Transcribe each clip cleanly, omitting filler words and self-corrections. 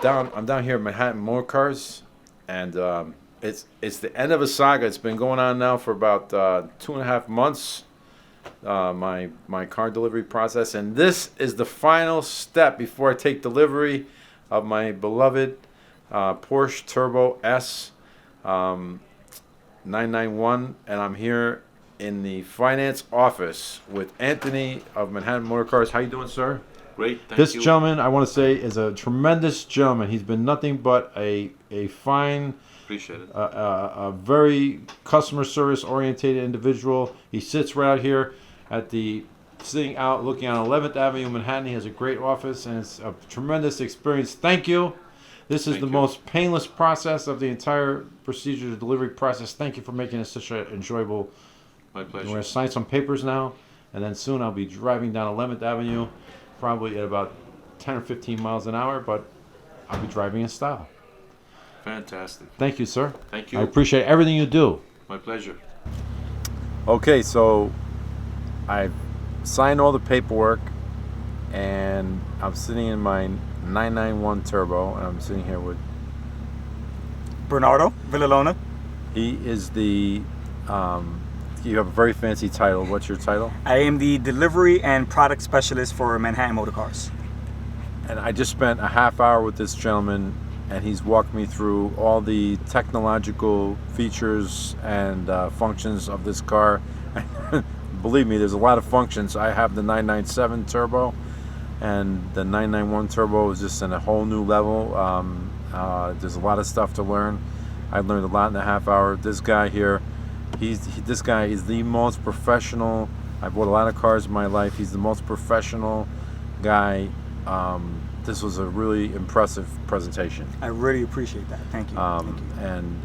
down here at Manhattan Motorcars, and it's the end of a saga. It's been going on now for about 2.5 months. My car delivery process, and this is the final step before I take delivery of my beloved Porsche Turbo S 991, and I'm here in the finance office with Anthony of Manhattan Motorcars. How you doing, sir? Great, thank you. This gentleman, I want to say, is a tremendous gentleman. He's been nothing but a fine, Appreciate it. a very customer service oriented individual. He sits right out here sitting out looking on 11th Avenue, Manhattan. He has a great office, and it's a tremendous experience. Thank you. This is the most painless process of the entire procedure, the delivery process. Thank you for making it such an enjoyable. My pleasure. We're going to sign some papers now, and then soon I'll be driving down 11th Avenue, probably at about 10 or 15 miles an hour, but I'll be driving in style. Fantastic. Thank you, sir. Thank you. I appreciate everything you do. My pleasure. Okay, so I've signed all the paperwork, and I'm sitting in my 991 Turbo, and I'm sitting here with Bernardo Villalona. he is the you have a very fancy title. What's your title? I am the delivery and product specialist for Manhattan Motorcars. And I just spent a half hour with this gentleman, and he's walked me through all the technological features and functions of this car. Believe me, there's a lot of functions. I have the 997 Turbo, and the 991 Turbo is just in a whole new level. There's a lot of stuff to learn. I learned a lot in a half hour. This guy here, this guy is the most professional. I've bought a lot of cars in my life. He's the most professional guy. This was a really impressive presentation. I really appreciate that. Thank you. Thank you. And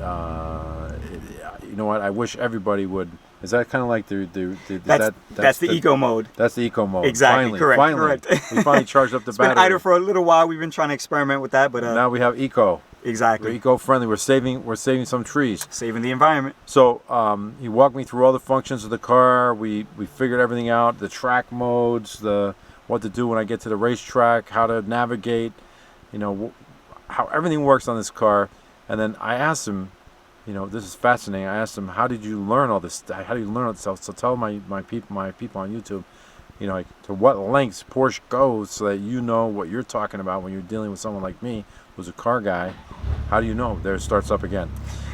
you know what? I wish everybody would. Is that kind of like that's the eco mode? That's the eco mode. Exactly. Correct. We finally charged up the battery. It's been idle for a little while. We've been trying to experiment with that, but now we have eco. Exactly. We're eco-friendly. We're saving some trees. Saving the environment. So he walked me through all the functions of the car. We figured everything out. The track modes, what to do when I get to the racetrack, how to navigate, how everything works on this car. And then I asked him, this is fascinating. I asked him, how did you learn all this? How do you learn all this stuff? So tell my people on YouTube, to what lengths Porsche goes so that you know what you're talking about when you're dealing with someone like me, who's a car guy. How do you know? There it starts up again.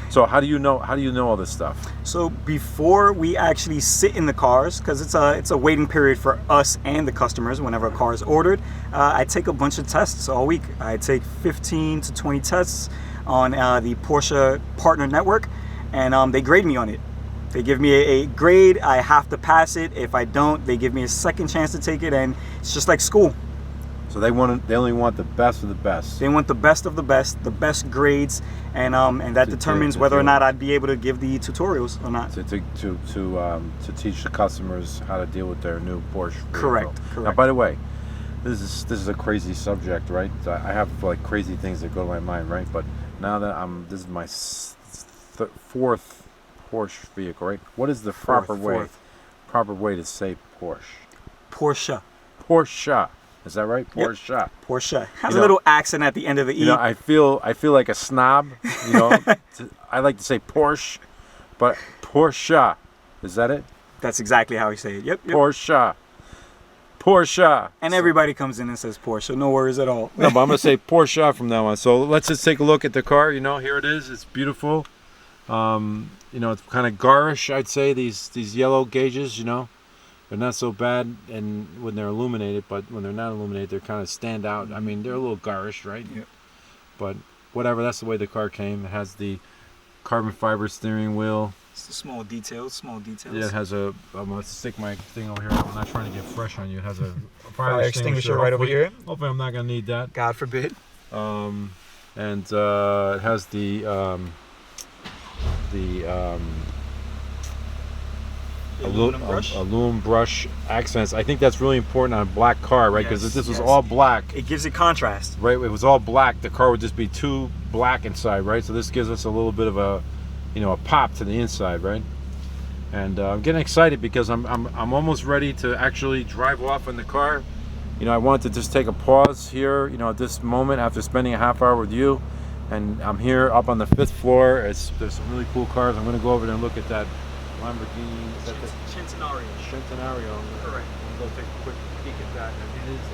So how do you know all this stuff? So before we actually sit in the cars, because it's a waiting period for us and the customers whenever a car is ordered, I take a bunch of tests all week. I take 15 to 20 tests on the Porsche Partner Network, and they grade me on it. They give me a grade. I have to pass it. If I don't, they give me a second chance to take it, and it's just like school. So they only want the best of the best. They want the best of the best grades, and that determines whether or not I'd be able to give the tutorials or not. To teach the customers how to deal with their new Porsche vehicle. Correct. Now, by the way, this is a crazy subject, right? I have like crazy things that go to my mind, right? But now that this is my fourth Porsche vehicle, right? What is the proper way to say Porsche? Porsche. Is that right? Porsche. Yep. Porsche. Has a little accent at the end of the E. I feel like a snob. I like to say Porsche, but Porsche. Is that it? That's exactly how we say it. Yep. Porsche. And everybody comes in and says Porsche, so no worries at all. No, but I'm going to say Porsche from now on. So let's just take a look at the car. Here it is. It's beautiful. It's kind of garish, I'd say, these yellow gauges, They're not so bad and when they're illuminated, but when they're not illuminated, they kind of stand out. I mean, they're a little garish, right? Yep. But whatever, that's the way the car came. It has the carbon fiber steering wheel. It's small details. Yeah, it has I'm going to stick my thing over here. I'm not trying to get fresh on you. It has a fire extinguisher right over here. Hopefully I'm not going to need that. God forbid. And it has the aluminum brush accents. I think that's really important on a black car, right? Because if this was all black, it gives it contrast. Right, if it was all black, the car would just be too black inside, right? So this gives us a little bit of a pop to the inside, right? And I'm getting excited because I'm almost ready to actually drive off in the car I wanted to just take a pause here, at this moment after spending a half hour with you. And I'm here up on the 5th floor. There's some really cool cars. I'm going to go over there and look at that Lamborghini. Is that the Centenario. Centenario? Correct. I'm going to go take a quick peek at that.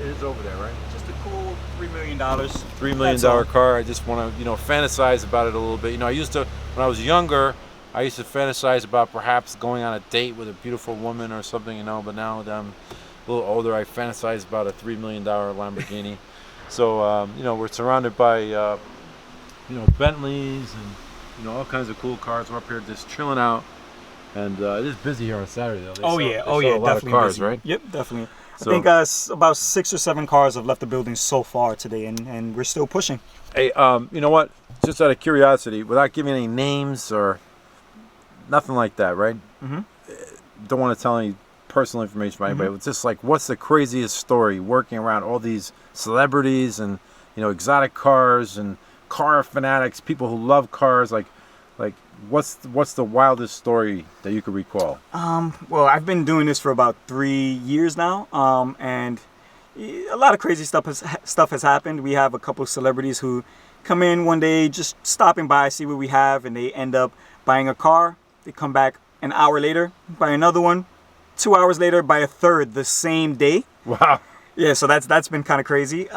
It is over there, right? Just a cool $3 million. $3 million car. I just want to, fantasize about it a little bit. I used to, when I was younger, I used to fantasize about perhaps going on a date with a beautiful woman or something, but now that I'm a little older, I fantasize about a $3 million Lamborghini. So, we're surrounded by, Bentleys and, all kinds of cool cars. We're up here just chilling out. And it is busy here on Saturday, though. They sell a lot of cars, busy. Right? Yep, definitely. So, I think about 6 or 7 cars have left the building so far today, and we're still pushing. Hey, you know what? Just out of curiosity, without giving any names or nothing like that, right? Mm-hmm. Don't want to tell any personal information about anybody. It's just like, what's the craziest story working around all these celebrities and, exotic cars and car fanatics, people who love cars, like what's the wildest story that you could recall? Well, I've been doing this for about 3 years now, and a lot of crazy stuff has happened. We have a couple of celebrities who come in one day, just stopping by, see what we have, and they end up buying a car. They come back an hour later, buy another one. 2 hours later, buy a third the same day. Wow. Yeah, so that's been kind of crazy.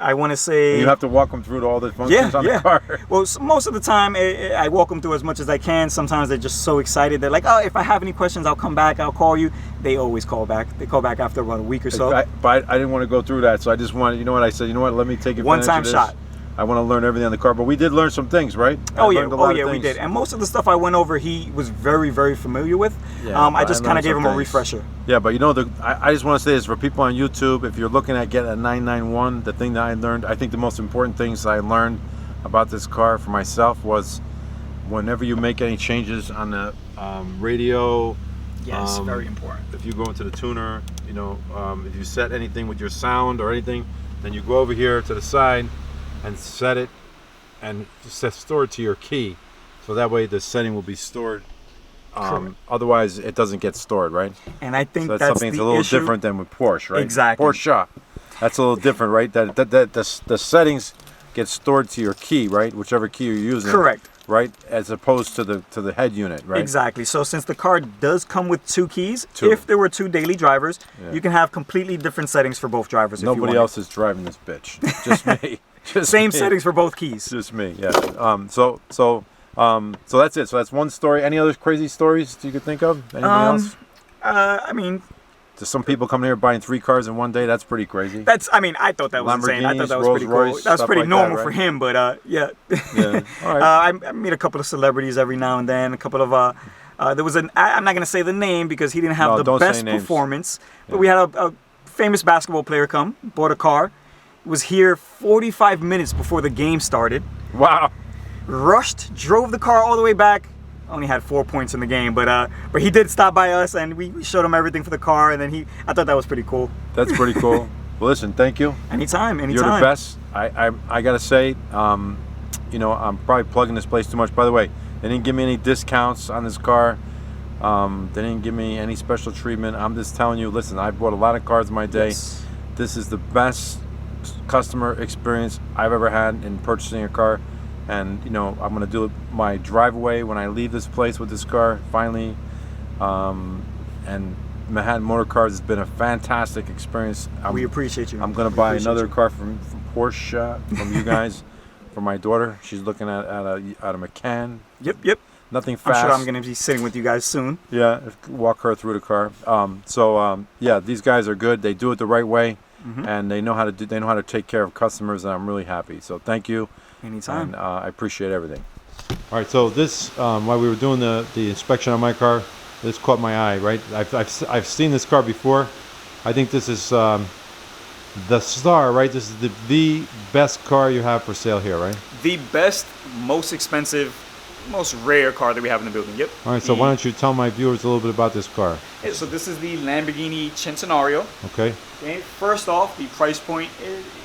I want to say... And you have to walk them through all the functions on the car. Well, most of the time, I walk them through as much as I can. Sometimes they're just so excited. They're like, oh, if I have any questions, I'll come back. I'll call you. They always call back. They call back after about a week or so. But I didn't want to go through that, so I just wanted, I said, let me take advantage One-time of this. shot. I want to learn everything on the car, but we did learn some things, right? We did. And most of the stuff I went over, he was very, very familiar with. Yeah, I just kind of gave him a refresher. Yeah, but I just want to say this for people on YouTube. If you're looking at getting a 991, the thing that I learned, I think the most important things I learned about this car for myself was whenever you make any changes on the radio. Yes, very important. If you go into the tuner, if you set anything with your sound or anything, then you go over here to the side and set it and store it to your key, so that way the setting will be stored. Otherwise, it doesn't get stored, right? And I think that's something that's a little different than with Porsche, right? Exactly. Porsche, that's a little different, right? That the settings get stored to your key, right? Whichever key you're using. Correct. Right, as opposed to the head unit, right? Exactly. So since the car does come with 2 keys, if there were 2 daily drivers, you can have completely different settings for both drivers. Nobody else is driving this bitch. Just me. Same settings for both keys. Just me. Yeah. So that's it. So that's one story. Any other crazy stories you could think of? Anything else? I mean, there's some people coming here buying 3 cars in one day. That's pretty crazy. I thought that was insane. I thought that was pretty cool. That was pretty normal for him, but yeah. Yeah. All right. I meet a couple of celebrities every now and then. A couple of there was I'm not gonna say the name because he didn't have the best performance. But we had a famous basketball player come, bought a car, was here 45 minutes before the game started. Wow. Rushed, drove the car all the way back. Only had 4 points in the game, but he did stop by us and we showed him everything for the car, and then I thought that was pretty cool. That's pretty cool. Well, listen, thank you. Anytime. You're the best. I gotta say, I'm probably plugging this place too much. By the way, they didn't give me any discounts on this car. They didn't give me any special treatment. I'm just telling you, listen, I bought a lot of cars in my day. Yes. This is the best customer experience I've ever had in purchasing a car. And I'm gonna do my drive away when I leave this place with this car finally. And Manhattan Motorcars has been a fantastic experience. We appreciate you. I'm gonna buy another car from Porsche from you guys for my daughter. She's looking at a Macan. Yep. Nothing fast. I'm sure I'm gonna be sitting with you guys soon. Yeah, walk her through the car. Yeah, these guys are good. They do it the right way, and they know how to take care of customers, and I'm really happy. So thank you. Anytime. And I appreciate everything. All right, so this while we were doing the inspection on my car, this caught my eye. Right, I've seen this car before. I think this is the Star, right? This is the best car you have for sale here, right? The best, most expensive, most rare car that we have in the building. Yep. All right, so why don't you tell my viewers a little bit about this car? Yeah, so this is the Lamborghini Centenario. Okay. First off, the price point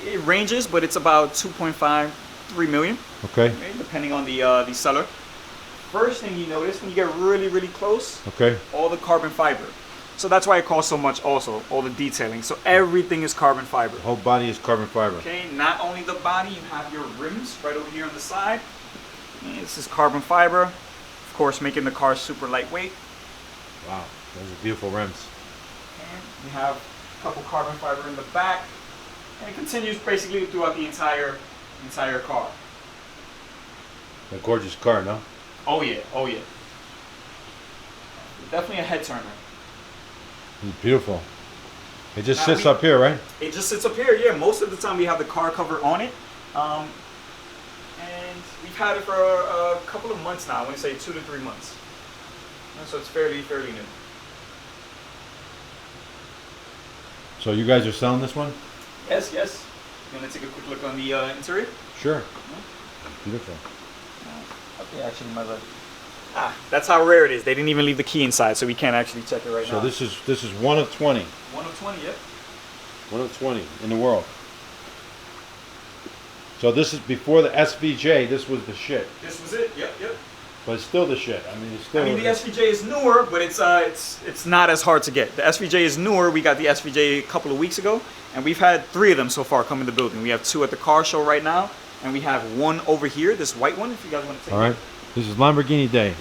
it ranges, but it's about 2.5, 3 million. Okay. Depending on the seller. First thing you notice when you get really, really close. Okay. All the carbon fiber. So that's why it costs so much also, all the detailing. So everything is carbon fiber. The whole body is carbon fiber. Okay, not only the body, you have your rims right over here on the side. And this is carbon fiber, of course, making the car super lightweight. Wow, those are beautiful rims. And you have a couple carbon fiber in the back, and it continues basically throughout the entire car. A gorgeous car, no? Oh yeah, oh yeah. Definitely a head turner. It's beautiful. It just Now sits up here, right? It just sits up here, yeah. Most of the time we have the car cover on it. And we've had it for a couple of months now. I want to say 2 to 3 months. So it's fairly new. So you guys are selling this one? Yes, yes. You want to take a quick look on the interior? Sure. Beautiful. Okay, actually, that's how rare it is. They didn't even leave the key inside, so we can't actually check it right now. So this is 1 of 20. 1 of 20, yep. 1 of 20 in the world. So this is before the SVJ. This was the shit. This was it. Yep, yep. But it's still the shit. I mean, it's still. I mean, the SVJ is newer, but it's not as hard to get. The SVJ is newer. We got the SVJ a couple of weeks ago, and we've had 3 of them so far come in the building. We have 2 at the car show right now, and we have 1 over here, this white one, if you guys want to take All right. This is Lamborghini Day. And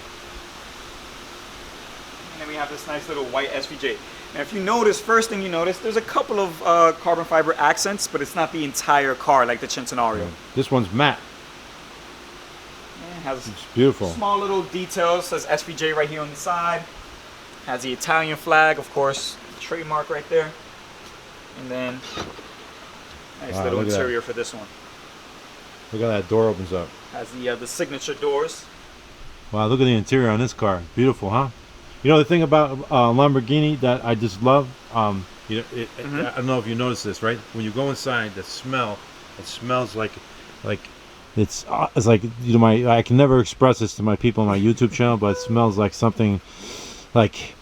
then we have this nice little white SVJ. Now, if you notice, first thing you notice, there's a couple of carbon fiber accents, but it's not the entire car like the Centenario. This one's matte. It has It's beautiful. small little details. Says SVJ right here on the side. Has the Italian flag, of course, trademark right there. And then nice Wow, little look at interior for this one. Look at that door opens up. Has the signature doors. Wow, look at the interior on this car. Beautiful, huh? You know the thing about Lamborghini that I just love. I don't know if you noticed this, right? When you go inside, the smell. It smells like it's like I can never express this to my people on my YouTube channel, but it smells like something like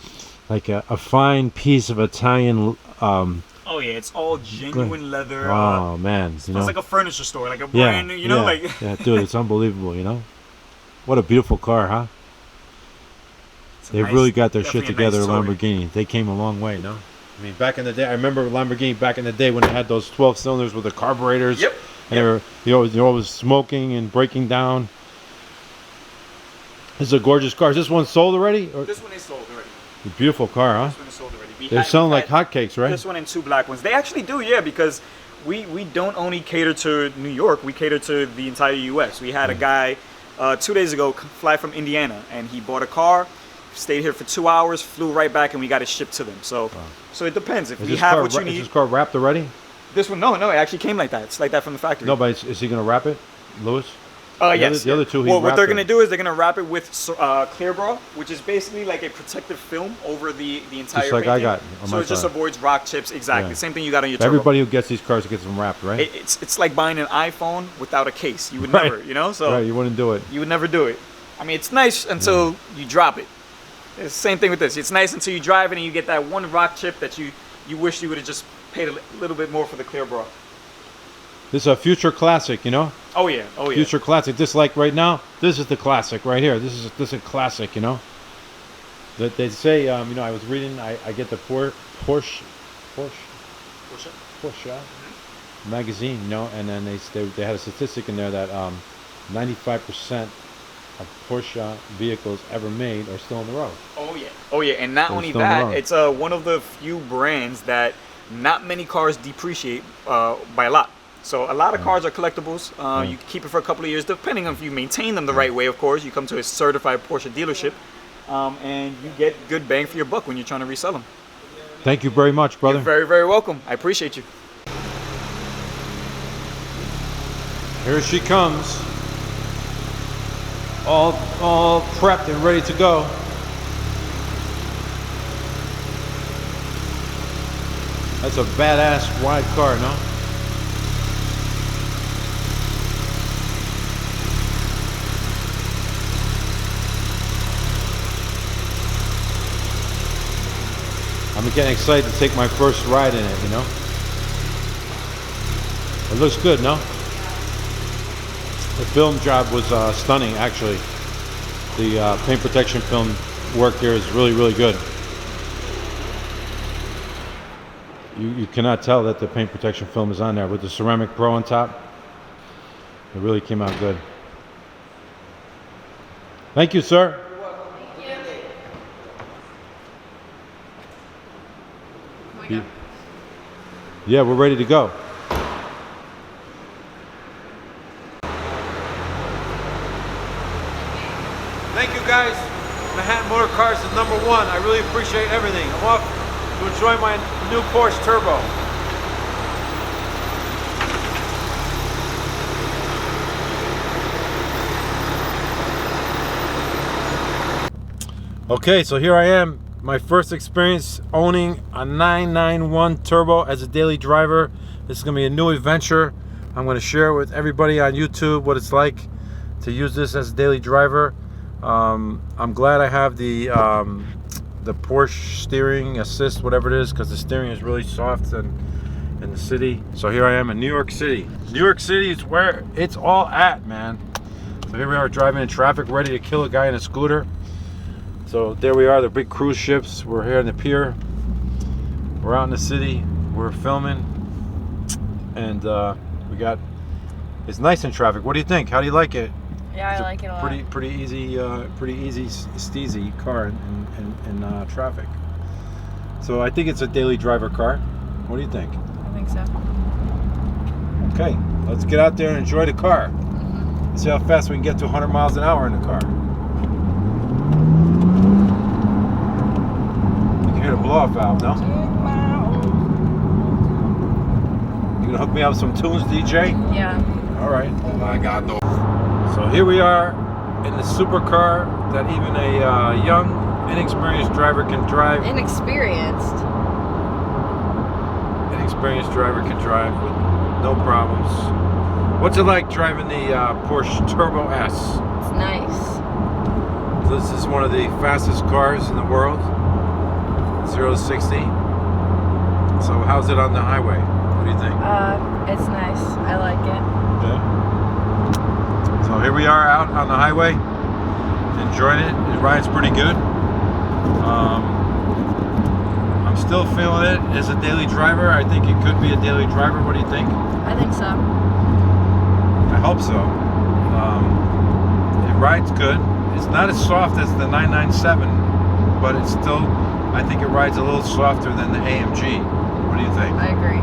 a fine piece of Italian. Oh yeah, it's all genuine leather. Oh man, Smells like a furniture store, like a brand new. Yeah, dude, it's unbelievable. What a beautiful car, huh? They've really got their shit together, Lamborghini. They came a long way, no? I mean, back in the day, I remember Lamborghini back in the day when they had those 12 cylinders with the carburetors. Yep. And they're always smoking and breaking down. This is a gorgeous car. Is this one sold already? This one is sold already. A beautiful car, huh? This one is sold already. They're selling like hotcakes, right? This one and 2 black ones. They actually do, yeah, because we don't only cater to New York. We cater to the entire U.S. We had a guy 2 days ago fly from Indiana, and he bought a car, stayed here for 2 hours, flew right back, and we got it shipped to them. So it depends. If we have what you need. Is this car wrapped already? This one, no, it actually came like that. It's like that from the factory. No, but is he going to wrap it, Lewis? Yes. The other two, well, what they're going to do is they're going to wrap it with clear bra, which is basically like a protective film over the entire Just like painting. I got on so my it just car. avoids rock chips. Exactly. Yeah. Same thing you got on your turbo. Everybody who gets these cars gets them wrapped, right? It's like buying an iPhone without a case. You would Right. never, so Right, you wouldn't do it. you would never do it. I mean, it's nice until you drop it. It's the same thing with this. It's nice until you drive it and you get that one rock chip that you wish you would have just paid a little bit more for the clear bra. This is a future classic, Oh yeah, oh yeah. Future classic. This like right now, this is the classic right here. This is a classic, That they say, I was reading, I get the Porsche magazine, and then they had a statistic in there that 95% of Porsche vehicles ever made are still on the road. Oh yeah, and not They're only still on the that, road. it's one of the few brands that not many cars depreciate by a lot. So a lot of cars are collectibles. You can keep it for a couple of years, depending on if you maintain them the right way. Of course, you come to a certified Porsche dealership, and you get good bang for your buck when you're trying to resell them. Thank you very much, brother. You're very, very welcome. I appreciate you. Here she comes. All prepped and ready to go. That's a badass wide car, no? I'm getting excited to take my first ride in it, It looks good, no? The film job was stunning, actually. The paint protection film work here is really, really good. you cannot tell that the paint protection film is on there with the Ceramic Pro on top. It really came out good. Thank you, sir. Yeah, we're ready to go. Thank you, guys. Manhattan Motorcars is #1. I really appreciate everything. I'm off to enjoy my new Porsche Turbo. Okay, so here I am. My first experience owning a 991 Turbo as a daily driver. This is going to be a new adventure. I'm going to share with everybody on YouTube what it's like to use this as a daily driver. I'm glad I have the Porsche steering assist, whatever it is, because the steering is really soft and in the city. So here I am in New York City. New York City is where it's all at, man. So here we are driving in traffic, ready to kill a guy in a scooter. So there we are, the big cruise ships. We're here on the pier. We're out in the city. We're filming, and it's nice in traffic. What do you think? How do you like it? Yeah, I like it a lot. Pretty easy, steezy car in traffic. So I think it's a daily driver car. What do you think? I think so. Okay, let's get out there and enjoy the car. Let's see how fast we can get to 100 miles an hour in the car. You can hear the blow-off valve, no? You gonna hook me up with some tunes, DJ? Yeah. All right. Oh my God, no. So here we are in the supercar that even a young, inexperienced driver can drive. Inexperienced Driver can drive with no problems. What's it like driving the Porsche Turbo S? It's nice. So this is one of the fastest cars in the world. 0 to 60. So how's it on the highway? What do you think? It's nice. I like it. Yeah. So here we are out on the highway, enjoying it. It rides pretty good. I'm still feeling it as a daily driver. I think it could be a daily driver. What do you think? I think so. I hope so. It rides good. It's not as soft as the 997, but it's still, I think it rides a little softer than the AMG. What do you think? I agree.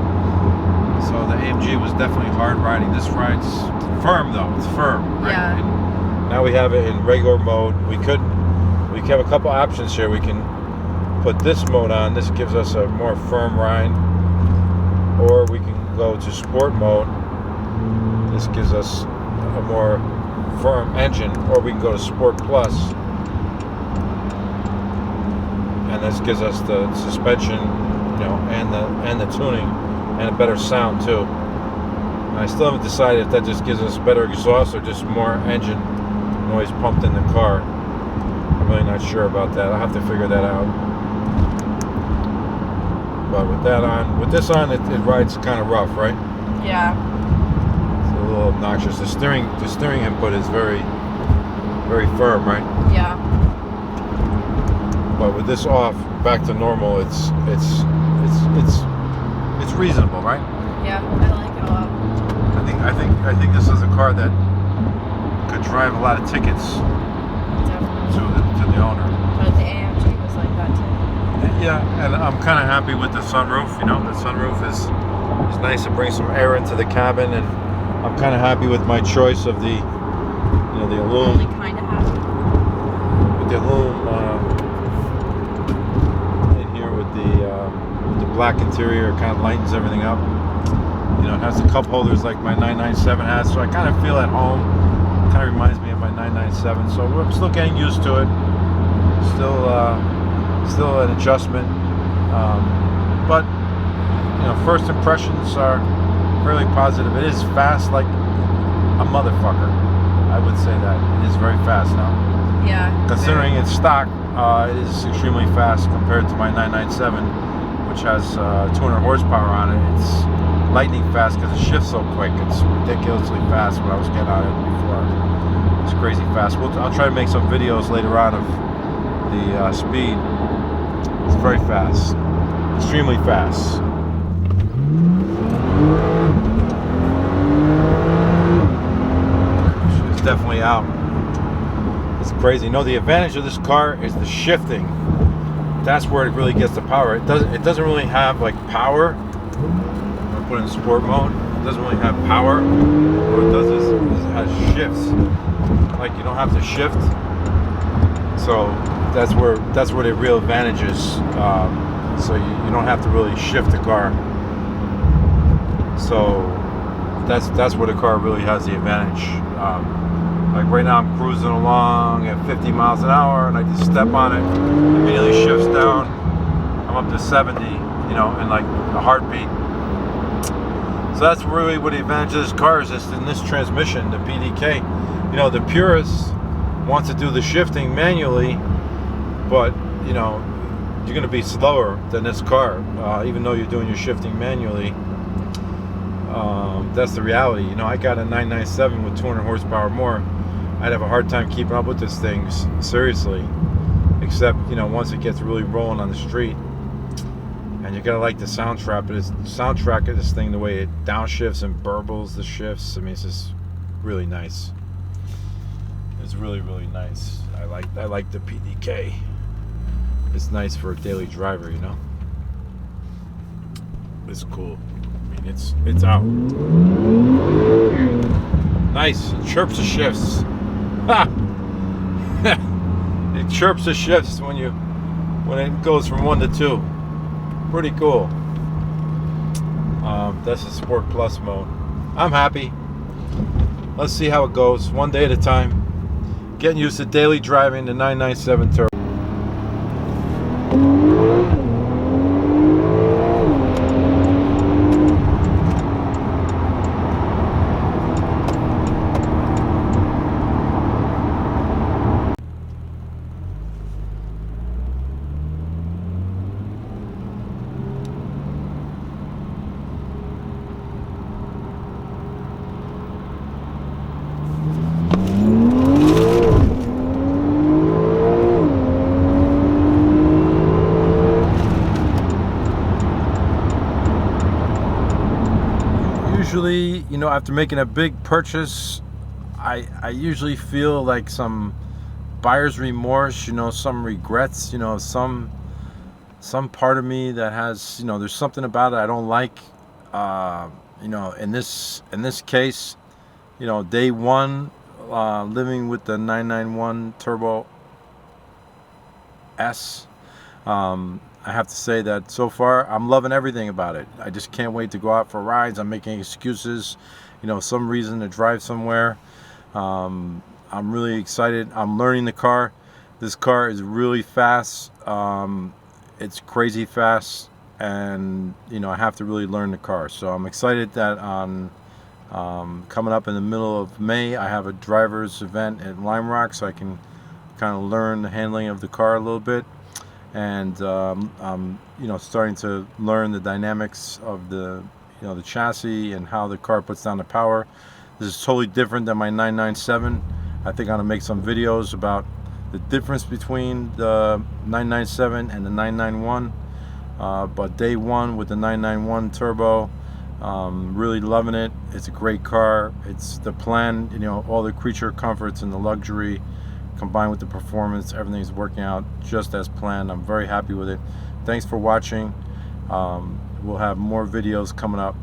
So the AMG was definitely hard riding. This rides firm though. It's firm. Right? Yeah. And now we have it in regular mode. We have a couple options here. We can put this mode on. This gives us a more firm ride. Or we can go to sport mode. This gives us a more firm engine. Or we can go to Sport Plus. And this gives us the suspension, you know, and the tuning, and a better sound too. And I still haven't decided if that just gives us better exhaust or just more engine noise pumped in the car. I'm really not sure about that. I'll have to figure that out. But with this on, it rides kind of rough, right? Yeah. It's a little obnoxious. The steering input is very, very firm, right? Yeah. But with this off, back to normal, it's reasonable, right? Yeah, I like it a lot. I think this is a car that could drive a lot of tickets Definitely. to the owner. But the AMG was like that too. Yeah, and I'm kind of happy with the sunroof. You know, the sunroof is nice to bring some air into the cabin, and I'm kind of happy with my choice of the, you know, the Only aluminum. kind of happy. With the aluminum in here with the black interior, it kind of lightens everything up. You know, it has the cup holders like my 997 has, so I kind of feel at home. It kind of reminds me of my 997, so I'm still getting used to it. Still an adjustment, but you know, first impressions are fairly positive. It is fast like a motherfucker. I would say that it is very fast now. Yeah. Considering it's stock, it is extremely fast compared to my 997, which has 200 horsepower on it. It's lightning fast because it shifts so quick. It's ridiculously fast when I was getting on it before. It's crazy fast. I'll try to make some videos later on of the speed. It's very fast, extremely fast. definitely out. It's crazy. You know, the advantage of this car is the shifting. That's where it really gets the power. It doesn't really have like power. I'm gonna put it in sport mode. It doesn't really have power. What it does is it has shifts. Like you don't have to shift. So that's where the real advantage is. So you don't have to really shift the car. So that's where the car really has the advantage. Like right now I'm cruising along at 50 miles an hour and I just step on it, immediately shifts down. I'm up to 70, you know, in like a heartbeat. So that's really what the advantage of this car is, just in this transmission, the PDK. You know, the purists want to do the shifting manually, but you know, you're going to be slower than this car, even though you're doing your shifting manually. That's the reality. You know, I got a 997 with 200 horsepower more. I'd have a hard time keeping up with this thing, seriously. Except, you know, once it gets really rolling on the street. And you gotta like the soundtrack of this thing, the way it downshifts and burbles the shifts. I mean, it's just really nice. It's really, really nice. I like the PDK. It's nice for a daily driver, you know. It's cool. I mean, it's out. Nice. It chirps the shifts. Ha! It chirps the shifts when it goes from 1 to 2. Pretty cool. That's the Sport Plus mode. I'm happy. Let's see how it goes, one day at a time. Getting used to daily driving the 997 Turbo. Usually, you know, after making a big purchase, I usually feel like some buyer's remorse, you know, some regrets, you know, some part of me that has, you know, there's something about it I don't like. You know, in this case, you know, day one, living with the 991 Turbo S, I have to say that so far I'm loving everything about it. I just can't wait to go out for rides. I'm making excuses, you know, some reason to drive somewhere. I'm really excited. I'm learning the car. This car is really fast. It's crazy fast, and you know, I have to really learn the car. So I'm excited that on coming up in the middle of May, I have a driver's event at Lime Rock, so I can kind of learn the handling of the car a little bit. And I'm, you know, starting to learn the dynamics of the, you know, the chassis and how the car puts down the power. This is totally different than my 997. I think I'm gonna make some videos about the difference between the 997 and the 991. But day one with the 991 Turbo, really loving it. It's a great car. It's the plan, you know, all the creature comforts and the luxury combined with the performance, everything's working out just as planned. I'm very happy with it. Thanks for watching. We'll have more videos coming up.